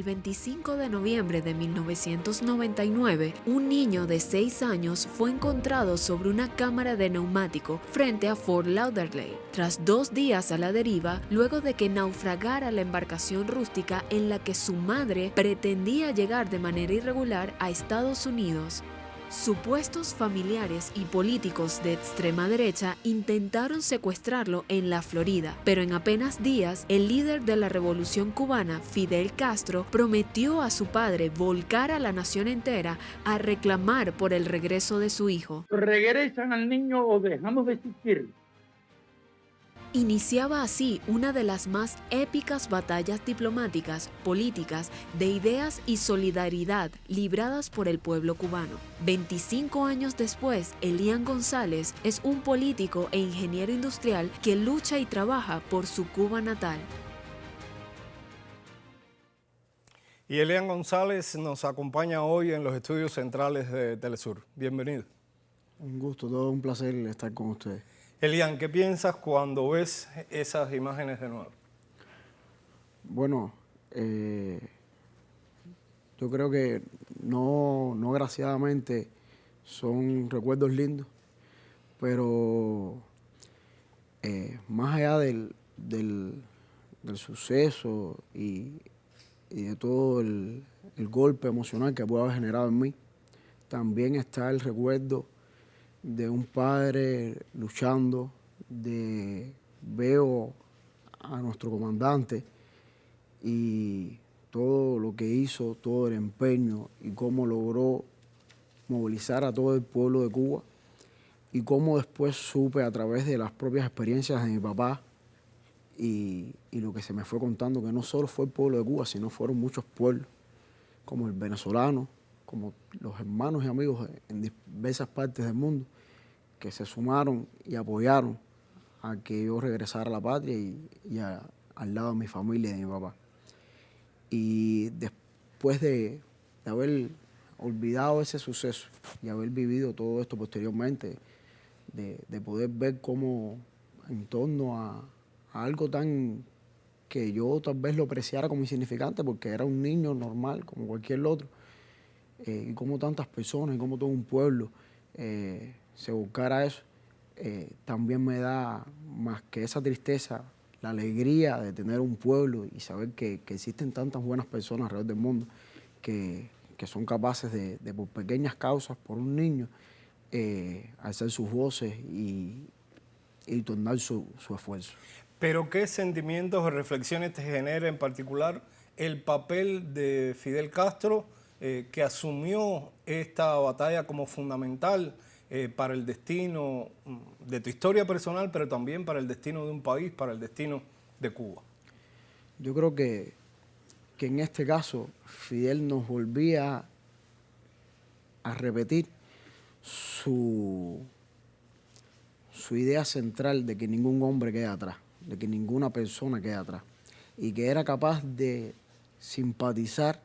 El 25 de noviembre de 1999, un niño de 6 años fue encontrado sobre una cámara de neumático frente a Fort Lauderdale, tras 2 días a la deriva luego de que naufragara la embarcación rústica en la que su madre pretendía llegar de manera irregular a Estados Unidos. Supuestos familiares y políticos de extrema derecha intentaron secuestrarlo en la Florida, pero en apenas días, el líder de la revolución cubana, Fidel Castro, prometió a su padre volcar a la nación entera a reclamar por el regreso de su hijo. ¿Regresan al niño o dejamos de existir? Iniciaba así una de las más épicas batallas diplomáticas, políticas, de ideas y solidaridad libradas por el pueblo cubano. 25 años después, Elian González es un político e ingeniero industrial que lucha y trabaja por su Cuba natal. Y Elian González nos acompaña hoy en los estudios centrales de Telesur. Bienvenido. Un gusto, todo un placer estar con ustedes. Elian, ¿qué piensas cuando ves esas imágenes de nuevo? Bueno, yo creo que no graciadamente son recuerdos lindos, pero más allá del suceso y de todo el golpe emocional que puede haber generado en mí, también está el recuerdo de un padre luchando, veo a nuestro comandante y todo lo que hizo, todo el empeño y cómo logró movilizar a todo el pueblo de Cuba y cómo después supe a través de las propias experiencias de mi papá y lo que se me fue contando, que no solo fue el pueblo de Cuba, sino fueron muchos pueblos, como el venezolano, como los hermanos y amigos en diversas partes del mundo, que se sumaron y apoyaron a que yo regresara a la patria al lado de mi familia y de mi papá. Y después de haber olvidado ese suceso y haber vivido todo esto posteriormente, de poder ver cómo en torno a algo tan que yo tal vez lo apreciara como insignificante porque era un niño normal como cualquier otro, y cómo tantas personas y cómo todo un pueblo se buscara eso, también me da más que esa tristeza, la alegría de tener un pueblo y saber que existen tantas buenas personas alrededor del mundo que son capaces de por pequeñas causas, por un niño, alzar sus voces y tornar su esfuerzo. Pero ¿qué sentimientos o reflexiones te genera en particular el papel de Fidel Castro, que asumió esta batalla como fundamental para el destino de tu historia personal, pero también para el destino de un país, para el destino de Cuba? Yo creo que en este caso Fidel nos volvía a repetir su idea central de que ningún hombre queda atrás, de que ninguna persona queda atrás, y que era capaz de simpatizar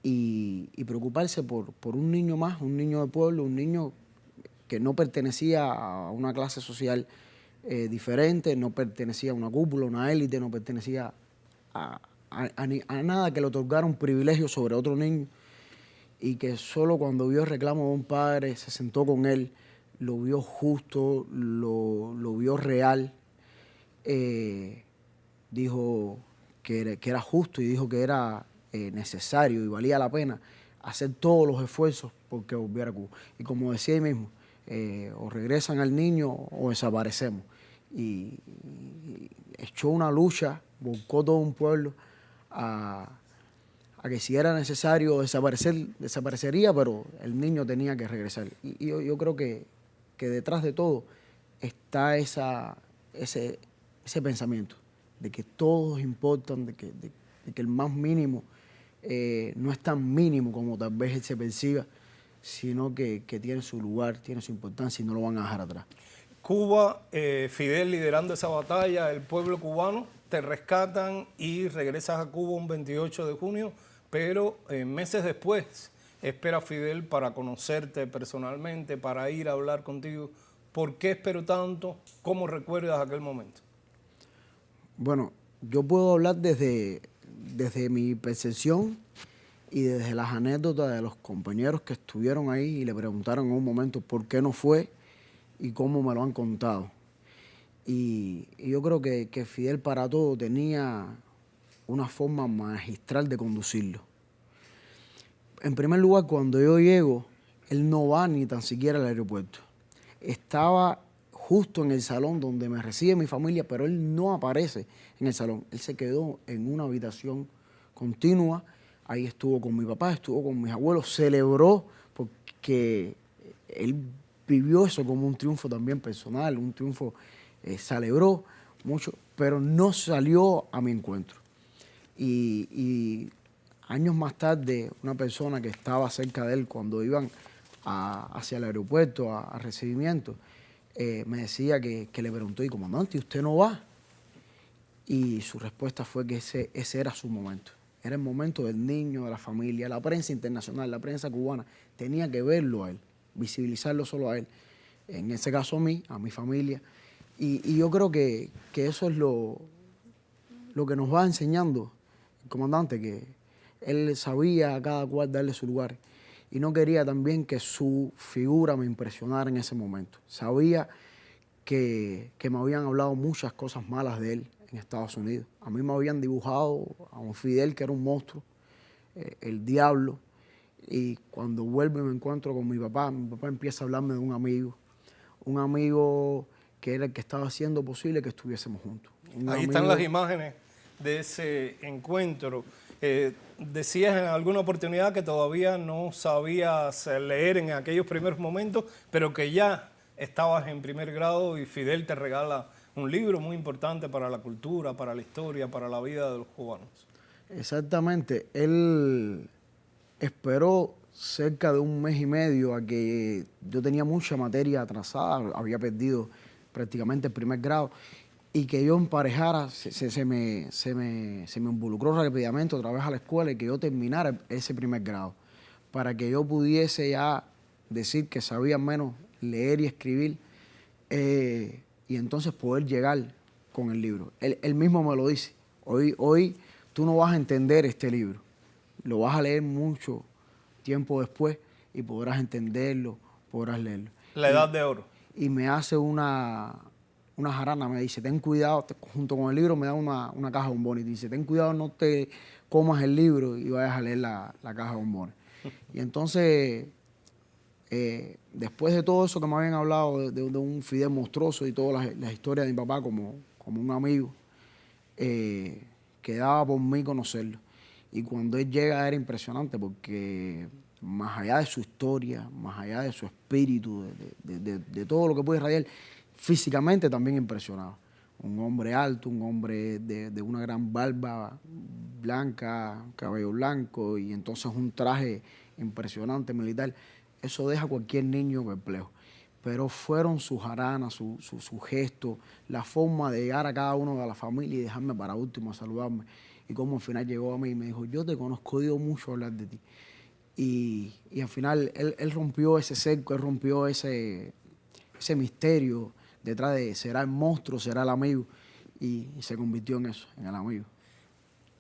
y preocuparse por un niño más, un niño de pueblo, un niño que no pertenecía a una clase social diferente, no pertenecía a una cúpula, una élite, no pertenecía a nada que le otorgara un privilegio sobre otro niño, y que solo cuando vio el reclamo de un padre se sentó con él, lo vio justo, lo vio real, dijo que era justo y dijo que era necesario y valía la pena hacer todos los esfuerzos porque volviera a Cuba. Y como decía él mismo, o regresan al niño o desaparecemos. Y echó una lucha, buscó todo un pueblo a que si era necesario desaparecer, desaparecería, pero el niño tenía que regresar. Y yo creo que detrás de todo está ese pensamiento de que todos importan, de que el más mínimo no es tan mínimo como tal vez él se perciba, sino que tiene su lugar, tiene su importancia y no lo van a dejar atrás. Cuba, Fidel liderando esa batalla, el pueblo cubano, te rescatan y regresas a Cuba un 28 de junio, pero meses después espera Fidel para conocerte personalmente, para ir a hablar contigo. ¿Por qué esperó tanto? ¿Cómo recuerdas aquel momento? Bueno, yo puedo hablar desde desde mi percepción y desde las anécdotas de los compañeros que estuvieron ahí y le preguntaron en un momento por qué no fue y cómo me lo han contado. Y yo creo que Fidel para todo tenía una forma magistral de conducirlo. En primer lugar, cuando yo llego, él no va ni tan siquiera al aeropuerto. Estaba justo en el salón donde me recibe mi familia, pero él no aparece en el salón. Él se quedó en una habitación continua. Ahí estuvo con mi papá, estuvo con mis abuelos, celebró porque él vivió eso como un triunfo también personal, un triunfo, celebró mucho, pero no salió a mi encuentro. Y años más tarde, una persona que estaba cerca de él cuando iban hacia el aeropuerto a recibimiento, me decía que le preguntó, ¿y comandante, usted no va? Y su respuesta fue que ese era su momento. Era el momento del niño, de la familia. La prensa internacional, la prensa cubana, tenía que verlo a él, visibilizarlo solo a él. En ese caso a mí, a mi familia. Y yo creo que eso es lo que nos va enseñando el comandante, que él sabía a cada cual darle su lugar. Y no quería también que su figura me impresionara en ese momento. Sabía que me habían hablado muchas cosas malas de él en Estados Unidos. A mí me habían dibujado a un Fidel que era un monstruo, el diablo. Y cuando vuelvo y me encuentro con mi papá empieza a hablarme de un amigo que era el que estaba haciendo posible que estuviésemos juntos. Ahí están las imágenes de ese encuentro. Decías en alguna oportunidad que todavía no sabías leer en aquellos primeros momentos, pero que ya estabas en primer grado y Fidel te regala un libro muy importante para la cultura, para la historia, para la vida de los cubanos. Exactamente. Él esperó cerca de un mes y medio a que yo tenía mucha materia atrasada, había perdido prácticamente el primer grado, y que yo emparejara, se me involucró rápidamente otra vez a la escuela y que yo terminara ese primer grado, para que yo pudiese ya decir que sabía menos leer y escribir, y entonces poder llegar con el libro. Él mismo me lo dice, hoy tú no vas a entender este libro, lo vas a leer mucho tiempo después y podrás entenderlo, podrás leerlo. La edad de oro. Y me hace una jarana, me dice, ten cuidado, junto con el libro me da una caja de bombones, y dice, ten cuidado, no te comas el libro y vayas a leer la caja de bombones. Y entonces, después de todo eso que me habían hablado de un Fidel monstruoso y todas las historias de mi papá como un amigo, quedaba por mí conocerlo. Y cuando él llega era impresionante porque más allá de su historia, más allá de su espíritu, de todo lo que puede irradiar, físicamente también impresionaba. Un hombre alto, un hombre de una gran barba blanca, cabello blanco y entonces un traje impresionante militar. Eso deja a cualquier niño perplejo. Pero fueron sus jaranas, su gesto, la forma de llegar a cada uno de la familia y dejarme para último a saludarme. Y como al final llegó a mí y me dijo, yo te conozco, he oído mucho hablar de ti. Y al final él rompió ese cerco, él rompió ese misterio detrás de será el monstruo, será el amigo, y se convirtió en eso, en el amigo.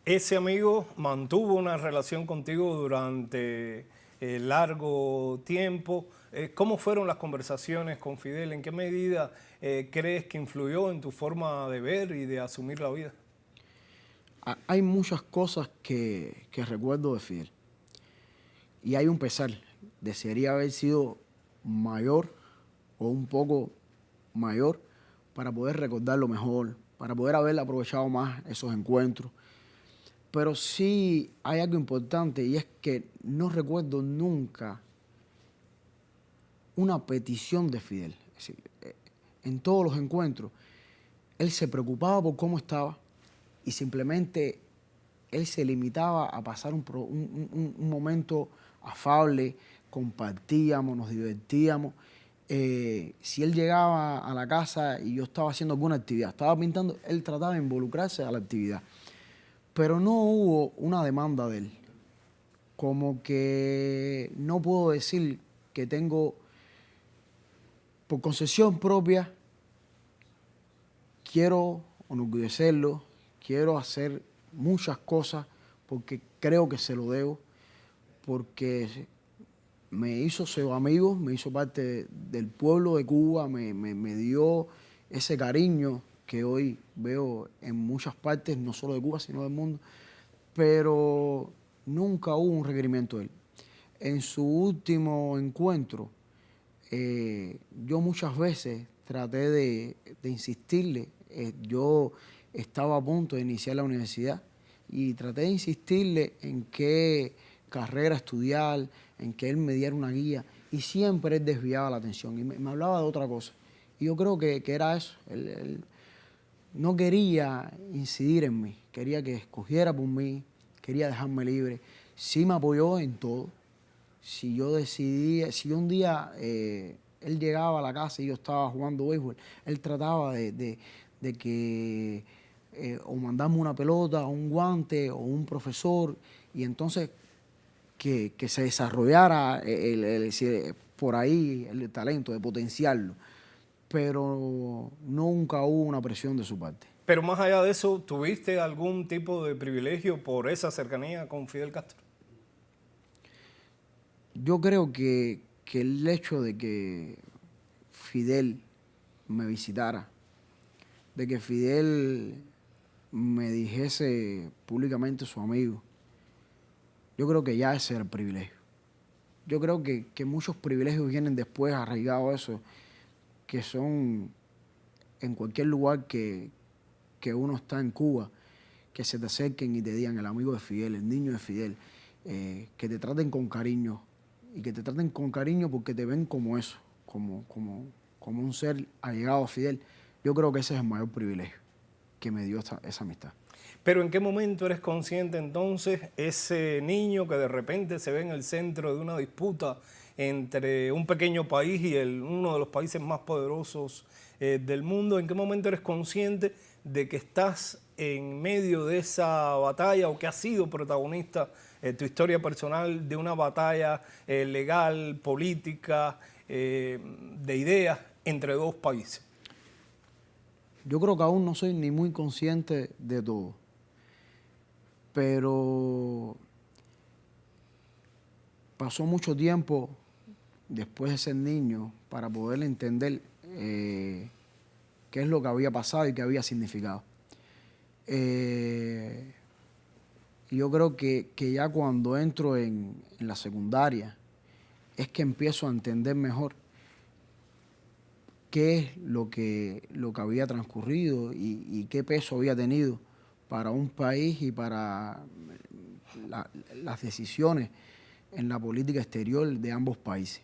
Ese amigo mantuvo una relación contigo durante largo tiempo. ¿Cómo fueron las conversaciones con Fidel? ¿En qué medida crees que influyó en tu forma de ver y de asumir la vida? Hay muchas cosas que recuerdo de Fidel. Y hay un pesar. Desearía haber sido mayor o un poco mayor para poder recordarlo mejor, para poder haber aprovechado más esos encuentros. Pero sí hay algo importante y es que no recuerdo nunca una petición de Fidel. Es decir, en todos los encuentros, él se preocupaba por cómo estaba y simplemente él se limitaba a pasar un momento afable, compartíamos, nos divertíamos. Si él llegaba a la casa y yo estaba haciendo alguna actividad, estaba pintando, él trataba de involucrarse a la actividad. Pero no hubo una demanda de él. Como que no puedo decir que tengo, por concesión propia, quiero enorgullecerlo, quiero hacer muchas cosas porque creo que se lo debo, porque me hizo ser amigo, me hizo parte del pueblo de Cuba, me dio ese cariño que hoy veo en muchas partes, no solo de Cuba, sino del mundo, pero nunca hubo un requerimiento de él. En su último encuentro, yo muchas veces traté de insistirle, yo estaba a punto de iniciar la universidad y traté de insistirle en qué carrera estudiar, en que él me diera una guía, y siempre él desviaba la atención y me hablaba de otra cosa. Y yo creo que era eso. Él no quería incidir en mí, quería que escogiera por mí, quería dejarme libre. Sí me apoyó en todo. Si yo decidía, si un día él llegaba a la casa y yo estaba jugando béisbol, él trataba de que o mandarme una pelota, o un guante, o un profesor, y entonces que se desarrollara por ahí el talento, de potenciarlo. Pero nunca hubo una presión de su parte. Pero más allá de eso, ¿tuviste algún tipo de privilegio por esa cercanía con Fidel Castro? Yo creo que el hecho de que Fidel me visitara, de que Fidel me dijese públicamente su amigo, yo creo que ya ese era el privilegio. Yo creo que muchos privilegios vienen después arraigados a eso, que son en cualquier lugar que uno está en Cuba, que se te acerquen y te digan el amigo de Fidel, el niño de Fidel, que te traten con cariño, y que te traten con cariño porque te ven como eso, como un ser allegado a Fidel. Yo creo que ese es el mayor privilegio que me dio esa amistad. Pero ¿en qué momento eres consciente entonces, ese niño que de repente se ve en el centro de una disputa entre un pequeño país y uno de los países más poderosos del mundo? ¿En qué momento eres consciente de que estás en medio de esa batalla o que has sido protagonista tu historia personal de una batalla legal, política, de ideas entre dos países? Yo creo que aún no soy ni muy consciente de todo, pero pasó mucho tiempo después de ser niño para poder entender qué es lo que había pasado y qué había significado. Y yo creo que ya cuando entro en la secundaria es que empiezo a entender mejor qué es lo que había transcurrido y qué peso había tenido para un país y para las decisiones en la política exterior de ambos países.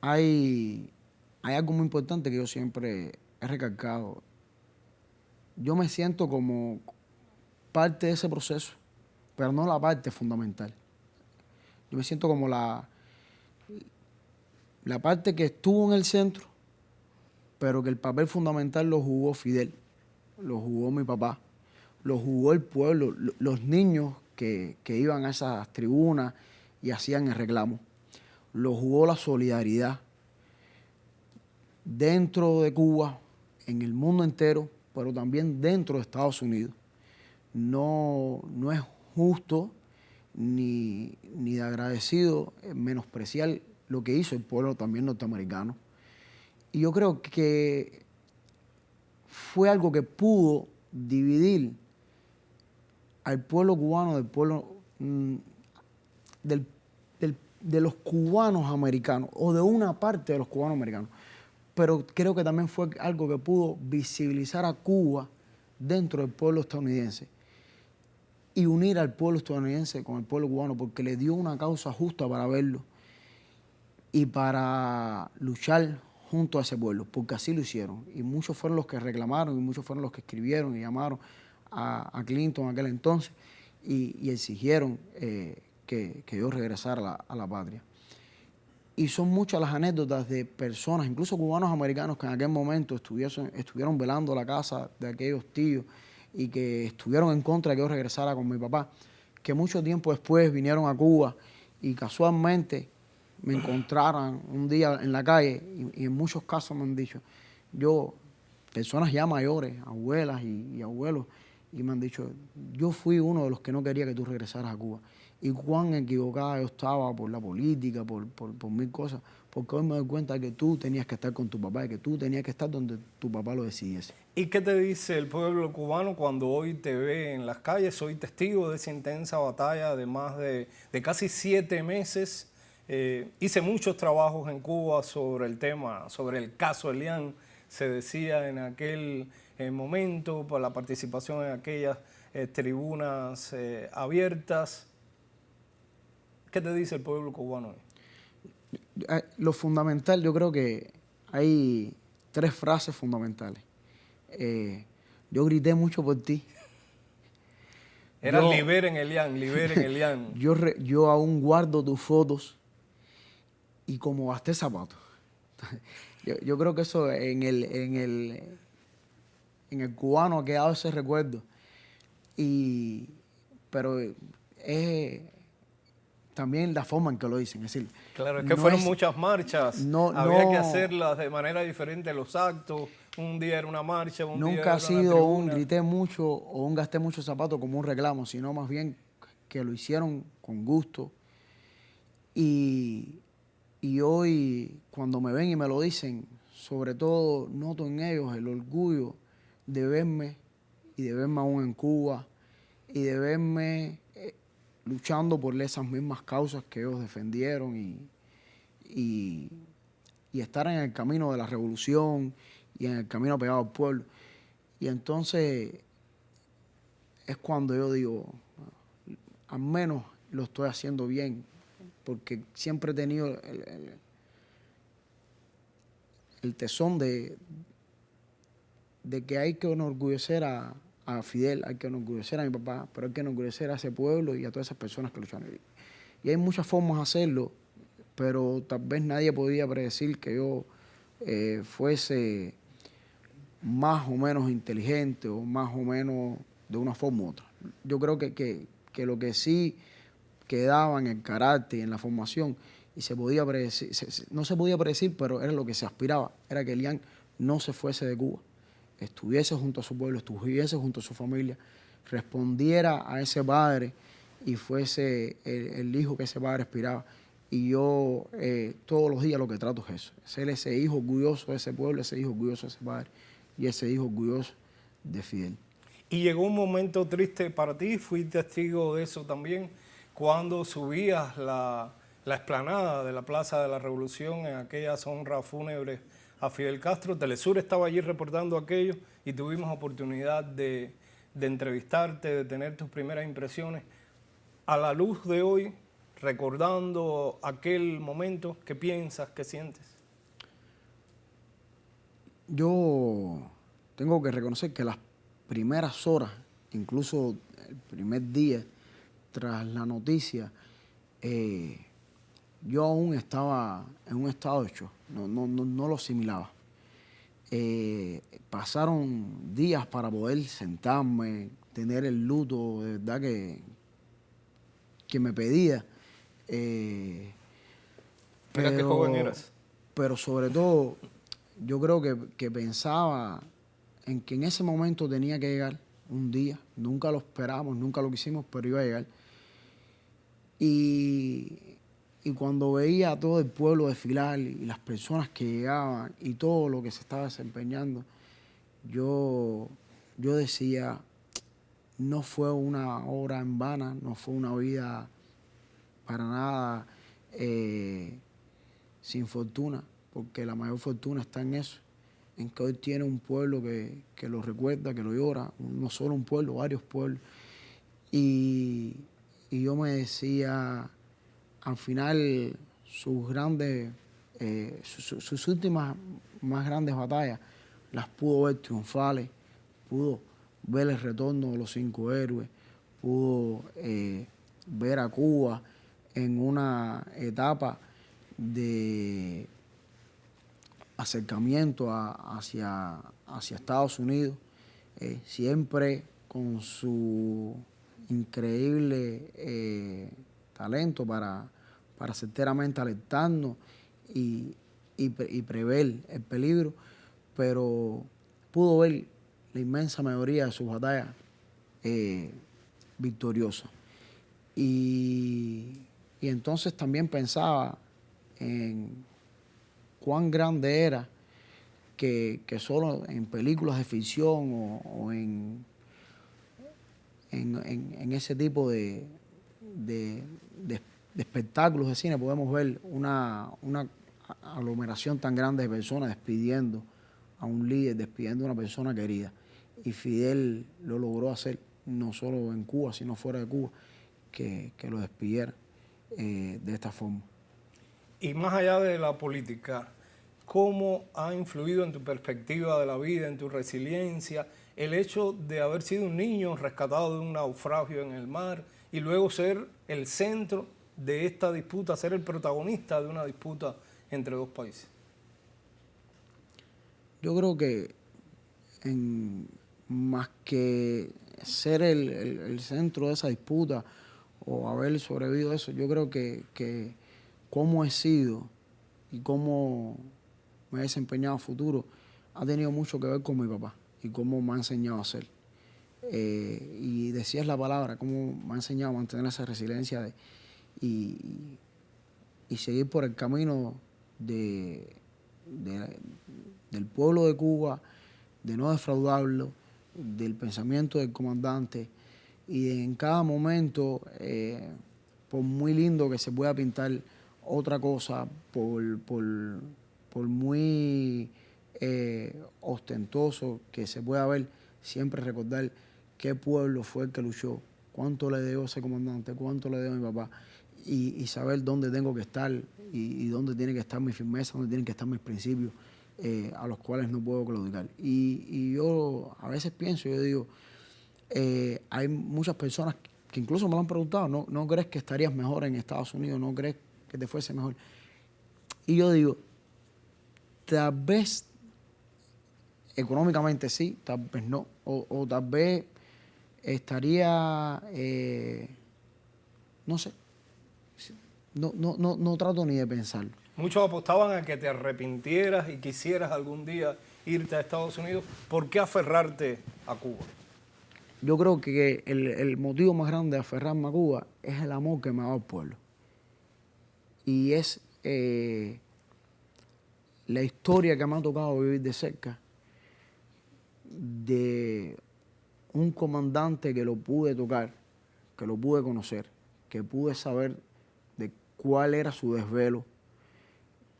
Hay algo muy importante que yo siempre he recalcado. Yo me siento como parte de ese proceso, pero no la parte fundamental. Yo me siento como la parte que estuvo en el centro, pero que el papel fundamental lo jugó Fidel, lo jugó mi papá, lo jugó el pueblo, los niños que iban a esas tribunas y hacían el reclamo, lo jugó la solidaridad dentro de Cuba, en el mundo entero, pero también dentro de Estados Unidos. No es justo ni de agradecido menospreciar lo que hizo el pueblo también norteamericano. Y yo creo que fue algo que pudo dividir al pueblo cubano del pueblo de los cubanos americanos o de una parte de los cubanos americanos. Pero creo que también fue algo que pudo visibilizar a Cuba dentro del pueblo estadounidense y unir al pueblo estadounidense con el pueblo cubano, porque le dio una causa justa para verlo y para luchar junto a ese pueblo, porque así lo hicieron. Y muchos fueron los que reclamaron y muchos fueron los que escribieron y llamaron a Clinton en aquel entonces y exigieron que yo regresara a la patria. Y son muchas las anécdotas de personas, incluso cubanos americanos, que en aquel momento estuvieron velando la casa de aquellos tíos y que estuvieron en contra de que yo regresara con mi papá, que mucho tiempo después vinieron a Cuba y casualmente me encontraron un día en la calle y en muchos casos me han dicho, yo personas ya mayores, abuelas y abuelos, y me han dicho, yo fui uno de los que no quería que tú regresaras a Cuba. Y cuán equivocada yo estaba por la política, por mil cosas, porque hoy me doy cuenta que tú tenías que estar con tu papá y que tú tenías que estar donde tu papá lo decidiese. ¿Y qué te dice el pueblo cubano cuando hoy te ve en las calles? Soy testigo de esa intensa batalla de más de casi 7 meses. Hice muchos trabajos en Cuba sobre el tema, sobre el caso Elian. Se decía en aquel momento por la participación en aquellas tribunas abiertas. ¿Qué te dice el pueblo cubano hoy? Lo fundamental, yo creo que hay 3 frases fundamentales. Yo grité mucho por ti. Era liberen Elian, liberen Elian. Yo aún guardo tus fotos y como gasté zapatos. Yo creo que eso en el cubano ha quedado ese recuerdo. Pero es también la forma en que lo dicen. Es decir, claro, es que no fueron muchas marchas, no, había que no, hacerlas de manera diferente los actos. Un día era una marcha, un día nunca era ha una sido un tribuna. grité mucho o un gasté mucho zapatos como un reclamo, sino más bien que lo hicieron con gusto. Y hoy, cuando me ven y me lo dicen, sobre todo noto en ellos el orgullo de verme y de verme aún en Cuba y de verme luchando por esas mismas causas que ellos defendieron y estar en el camino de la revolución y en el camino pegado al pueblo. Y entonces es cuando yo digo, al menos lo estoy haciendo bien, porque siempre he tenido el tesón de que hay que enorgullecer a Fidel, hay que enorgullecer a mi papá, pero hay que enorgullecer a ese pueblo y a todas esas personas que lucharon. Y hay muchas formas de hacerlo, pero tal vez nadie podía predecir que yo fuese más o menos inteligente o más o menos de una forma u otra. Yo creo que lo que sí quedaba en el carácter y en la formación, y se podía predecir, no se podía predecir, pero era lo que se aspiraba, era que Elian no se fuese de Cuba, estuviese junto a su pueblo, estuviese junto a su familia, respondiera a ese padre y fuese el hijo que ese padre aspiraba. Y yo todos los días lo que trato es eso, ser ese hijo orgulloso de ese pueblo, ese hijo orgulloso de ese padre y ese hijo orgulloso de Fidel. Y llegó un momento triste para ti, fui testigo de eso también, cuando subías la explanada de la Plaza de la Revolución en aquellas honras fúnebres a Fidel Castro. Telesur estaba allí reportando aquello y tuvimos oportunidad de entrevistarte, de tener tus primeras impresiones. A la luz de hoy, recordando aquel momento, ¿qué piensas, qué sientes? Yo tengo que reconocer que las primeras horas, incluso el primer día tras la noticia, yo aún estaba en un estado de shock, no lo asimilaba. Pasaron días para poder sentarme, tener el luto de verdad que me pedía. Mira qué joven eras. Pero sobre todo, yo creo que pensaba en que en ese momento tenía que llegar un día. Nunca lo esperamos, nunca lo quisimos, pero iba a llegar. Y cuando veía a todo el pueblo desfilar y las personas que llegaban y todo lo que se estaba desempeñando, yo decía, no fue una obra en vano, no fue una vida para nada sin fortuna, porque la mayor fortuna está en eso, en que hoy tiene un pueblo que lo recuerda, que lo llora, no solo un pueblo, varios pueblos. Y yo me decía, al final, sus últimas más grandes batallas las pudo ver triunfales, pudo ver el retorno de los 5 héroes, pudo ver a Cuba en una etapa de acercamiento hacia Estados Unidos, siempre con su increíble talento para certeramente alertarnos y prever el peligro, pero pudo ver la inmensa mayoría de sus batallas victoriosas. Y entonces también pensaba en cuán grande era que solo en películas de ficción o en ese tipo de espectáculos de cine podemos ver una aglomeración tan grande de personas despidiendo a un líder, despidiendo a una persona querida. Y Fidel lo logró hacer, no solo en Cuba, sino fuera de Cuba, que lo despidiera de esta forma. Y más allá de la política, ¿cómo ha influido en tu perspectiva de la vida, en tu resiliencia, el hecho de haber sido un niño rescatado de un naufragio en el mar y luego ser el centro de esta disputa, ser el protagonista de una disputa entre dos países? Yo creo que más que ser el centro de esa disputa o haber sobrevivido a eso, yo creo que cómo he sido y cómo me he desempeñado a futuro ha tenido mucho que ver con mi papá y cómo me ha enseñado a ser. Y decías la palabra, cómo me ha enseñado a mantener esa resiliencia y seguir por el camino del pueblo de Cuba, de no defraudarlo, del pensamiento del comandante, y en cada momento, por muy lindo que se pueda pintar otra cosa, por muy ostentoso que se pueda ver, siempre recordar qué pueblo fue el que luchó, cuánto le debo a ese comandante, cuánto le debo a mi papá, y saber dónde tengo que estar y dónde tiene que estar mi firmeza, dónde tienen que estar mis principios, a los cuales no puedo claudicar. Y yo a veces pienso, yo digo, hay muchas personas que incluso me lo han preguntado, ¿no crees que estarías mejor en Estados Unidos? ¿No crees que te fuese mejor? Y yo digo, tal vez económicamente sí, tal vez no, o tal vez estaría, no sé, no trato ni de pensarlo. Muchos apostaban a que te arrepintieras y quisieras algún día irte a Estados Unidos. ¿Por qué aferrarte a Cuba? Yo creo que el motivo más grande de aferrarme a Cuba es el amor que me ha dado el pueblo. Y es la historia que me ha tocado vivir de cerca de un comandante que lo pude tocar, que lo pude conocer, que pude saber de cuál era su desvelo,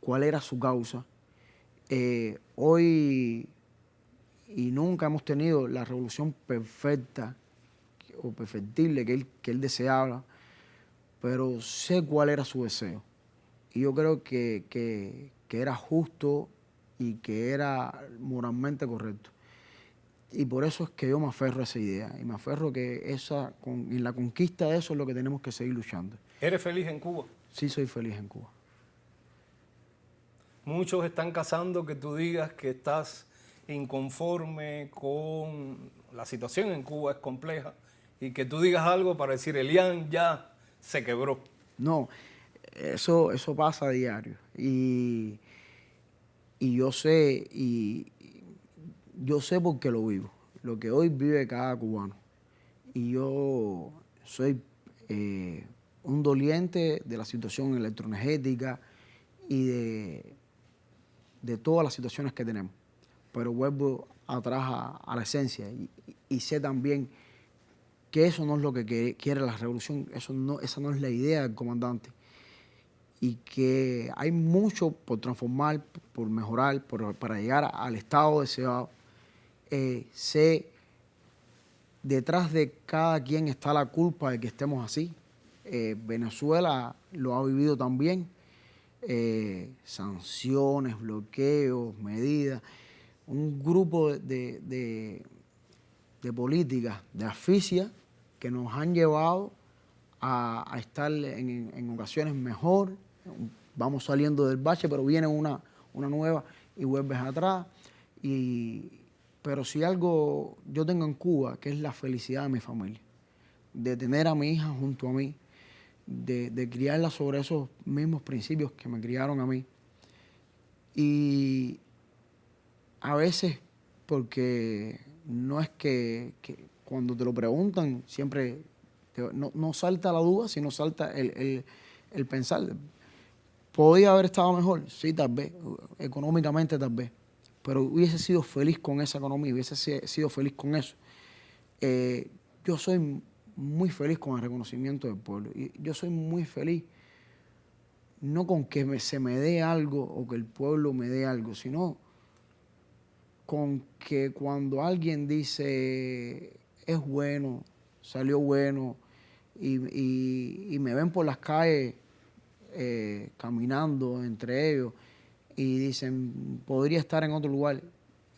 cuál era su causa. Hoy y nunca hemos tenido la revolución perfecta o perfectible que él deseaba, pero sé cuál era su deseo. Y yo creo que era justo y que era moralmente correcto. Y por eso es que yo me aferro a esa idea. Y me aferro que en la conquista de eso es lo que tenemos que seguir luchando. ¿Eres feliz en Cuba? Sí, soy feliz en Cuba. Muchos están cazando que tú digas que estás inconforme con la situación en Cuba, es compleja, y que tú digas algo para decir, Elian ya se quebró. No, eso pasa a diario. Y yo sé, yo sé porque lo vivo, lo que hoy vive cada cubano. Y yo soy un doliente de la situación electroenergética y de todas las situaciones que tenemos. Pero vuelvo atrás a la esencia y sé también que eso no es lo que quiere la revolución, esa no es la idea del comandante. Y que hay mucho por transformar, por mejorar, para llegar al estado deseado. Sé detrás de cada quien está la culpa de que estemos así. Venezuela lo ha vivido también. Sanciones, bloqueos, medidas. Un grupo de políticas de asfixia que nos han llevado a estar en ocasiones mejor. Vamos saliendo del bache, pero viene una nueva y vuelves atrás. Pero si algo yo tengo en Cuba, que es la felicidad de mi familia, de tener a mi hija junto a mí, de criarla sobre esos mismos principios que me criaron a mí. Y a veces porque no es que cuando te lo preguntan siempre no salta la duda, sino salta el pensar. ¿Podía haber estado mejor? Sí, tal vez. Económicamente, tal vez. Pero hubiese sido feliz con esa economía, hubiese sido feliz con eso. Yo soy muy feliz con el reconocimiento del pueblo. Y yo soy muy feliz no con que se me dé algo o que el pueblo me dé algo, sino con que cuando alguien dice es bueno, salió bueno, y me ven por las calles caminando entre ellos y dicen podría estar en otro lugar,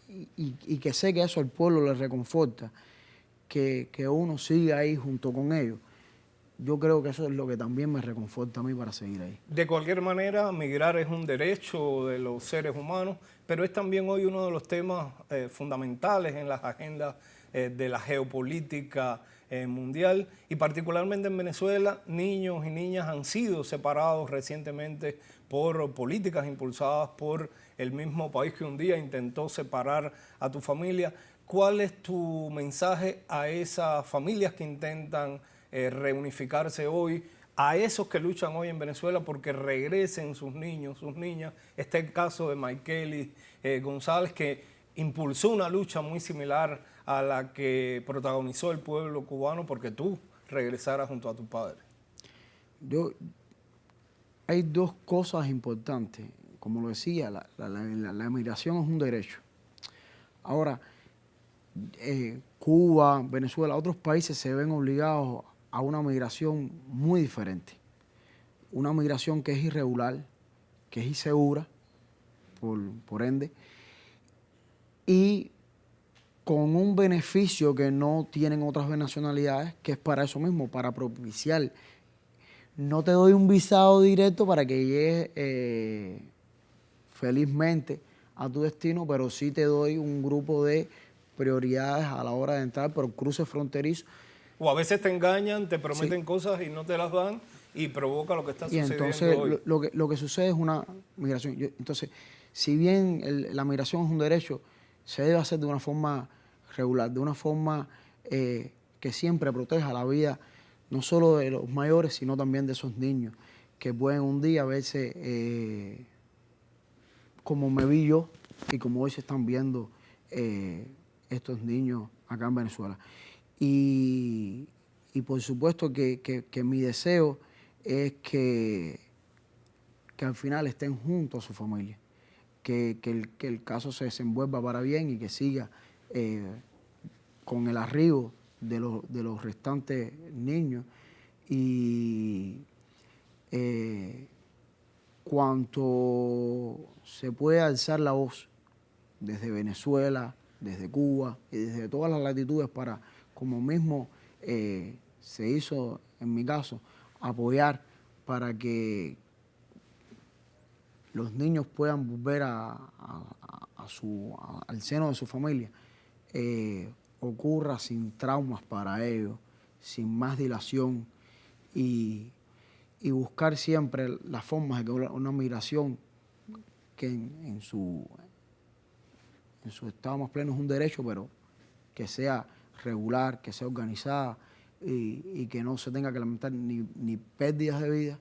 y que sé que eso al pueblo le reconforta, que uno siga ahí junto con ellos. Yo creo que eso es lo que también me reconforta a mí para seguir ahí. De cualquier manera, migrar es un derecho de los seres humanos, pero es también hoy uno de los temas fundamentales en las agendas de la geopolítica mundial, y particularmente en Venezuela, niños y niñas han sido separados recientemente por políticas impulsadas por el mismo país que un día intentó separar a tu familia. ¿Cuál es tu mensaje a esas familias que intentan reunificarse hoy, a esos que luchan hoy en Venezuela porque regresen sus niños, sus niñas? Está el caso de Maikeli González, que impulsó una lucha muy similar a la que protagonizó el pueblo cubano porque tú regresaras junto a tu padre. Hay dos cosas importantes. Como lo decía, la emigración es un derecho. Ahora, Cuba, Venezuela, otros países se ven obligados a una migración muy diferente. Una migración que es irregular, que es insegura, por ende, y con un beneficio que no tienen otras nacionalidades, que es para eso mismo, para propiciar. No te doy un visado directo para que llegues felizmente a tu destino, pero sí te doy un grupo de prioridades a la hora de entrar por cruce fronterizo. O a veces te engañan, te prometen cosas y no te las dan, y provoca lo que está sucediendo hoy. Entonces lo que sucede es una migración. Entonces, si bien la migración es un derecho, se debe hacer de una forma regular, de una forma que siempre proteja la vida, no solo de los mayores, sino también de esos niños, que pueden un día verse como me vi yo y como hoy se están viendo estos niños acá en Venezuela. Y por supuesto que mi deseo es que al final estén juntos a su familia, que el caso se desenvuelva para bien y que siga con el arribo de los restantes niños. Y cuanto se puede alzar la voz desde Venezuela, desde Cuba y desde todas las latitudes para, como mismo se hizo en mi caso, apoyar para que los niños puedan volver al seno de su familia, ocurra sin traumas para ellos, sin más dilación, y buscar siempre las formas de que una migración que en su estado más pleno es un derecho, pero que sea regular, que sea organizada y que no se tenga que lamentar ni pérdidas de vida,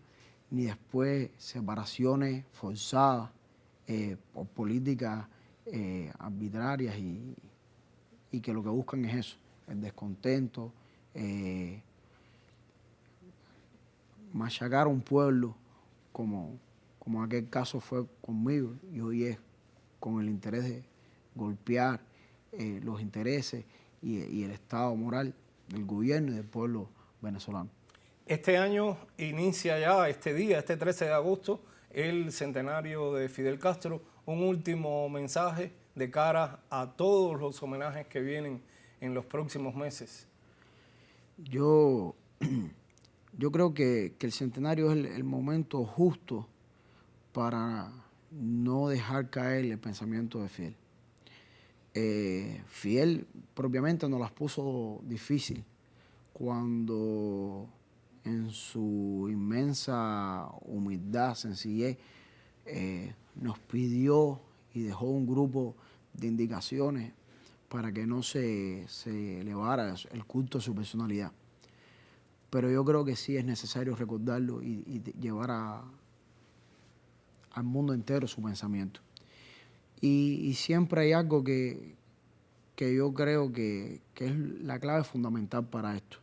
ni después separaciones forzadas por políticas arbitrarias y que lo que buscan es eso, el descontento, machacar a un pueblo como aquel caso fue conmigo y hoy es con el interés de golpear los intereses y el estado moral del gobierno y del pueblo venezolano. Este año inicia ya, este día, este 13 de agosto, el centenario de Fidel Castro. Un último mensaje de cara a todos los homenajes que vienen en los próximos meses. Yo creo que el centenario es el momento justo para no dejar caer el pensamiento de Fidel. Fidel propiamente nos las puso difícil cuando en su inmensa humildad, sencillez, nos pidió y dejó un grupo de indicaciones para que no se elevara el culto a su personalidad. Pero yo creo que sí es necesario recordarlo y llevar al mundo entero su pensamiento. Y siempre hay algo que yo creo que es la clave fundamental para esto,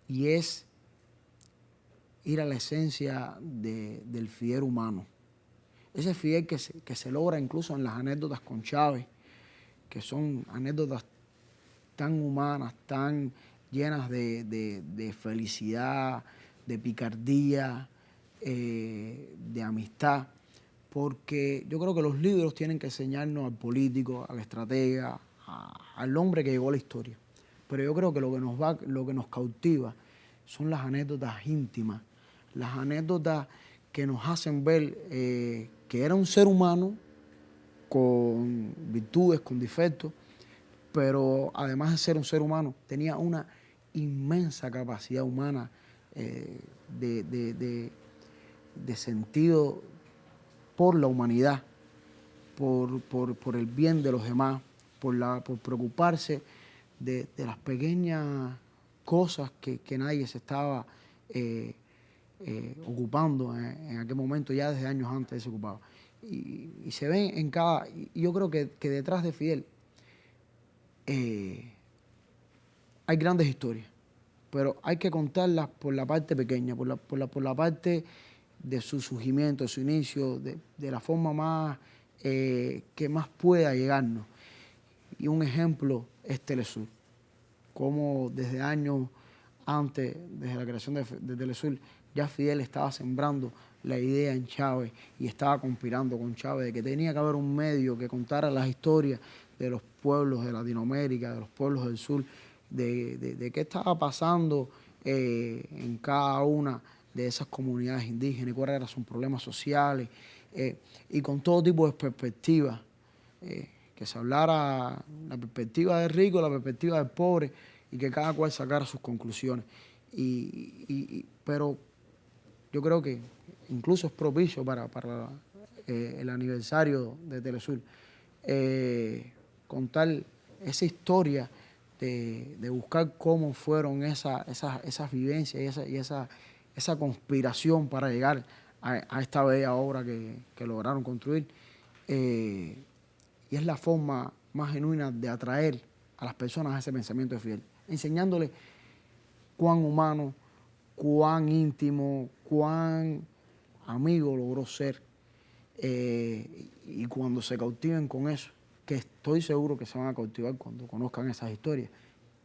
y es ir a la esencia del Fidel humano. Ese Fidel que se logra incluso en las anécdotas con Chávez, que son anécdotas tan humanas, tan llenas de felicidad, de picardía, de amistad, porque yo creo que los libros tienen que enseñarnos al político, al estratega, al hombre que llegó a la historia. Pero yo creo que lo que nos cautiva son las anécdotas íntimas, las anécdotas que nos hacen ver que era un ser humano con virtudes, con defectos, pero además de ser un ser humano, tenía una inmensa capacidad humana de sentido por la humanidad, por el bien de los demás, por preocuparse de las pequeñas cosas que nadie se estaba ocupando en aquel momento, ya desde años antes se ocupaba. Y se ven en cada... Y yo creo que detrás de Fidel hay grandes historias, pero hay que contarlas por la parte pequeña, por la parte de su surgimiento, de su inicio, de la forma más que más pueda llegarnos. Y un ejemplo es Telesur, como desde años antes, desde la creación de Telesur, ya Fidel estaba sembrando la idea en Chávez y estaba conspirando con Chávez de que tenía que haber un medio que contara las historias de los pueblos de Latinoamérica, de los pueblos del sur, de qué estaba pasando en cada una de esas comunidades indígenas y cuáles eran sus problemas sociales, y con todo tipo de perspectivas, que se hablara la perspectiva del rico, la perspectiva del pobre, y que cada cual sacara sus conclusiones. Pero yo creo que incluso es propicio para el aniversario de Telesur contar esa historia de buscar cómo fueron esas vivencias y esa conspiración para llegar a esta bella obra que lograron construir. Y es la forma más genuina de atraer a las personas a ese pensamiento de Fidel, enseñándoles cuán humano, cuán íntimo, cuán amigo logró ser. Y cuando se cautiven con eso, que estoy seguro que se van a cautivar cuando conozcan esas historias,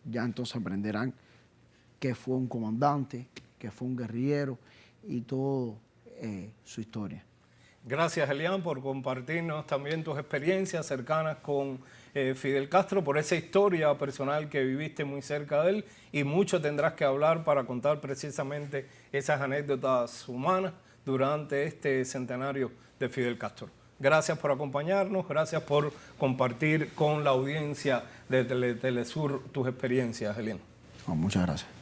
ya entonces aprenderán que fue un comandante, que fue un guerrillero y todo su historia. Gracias, Elian, por compartirnos también tus experiencias cercanas con Fidel Castro, por esa historia personal que viviste muy cerca de él, y mucho tendrás que hablar para contar precisamente esas anécdotas humanas durante este centenario de Fidel Castro. Gracias por acompañarnos, gracias por compartir con la audiencia de Telesur tus experiencias, Elian. Muchas gracias.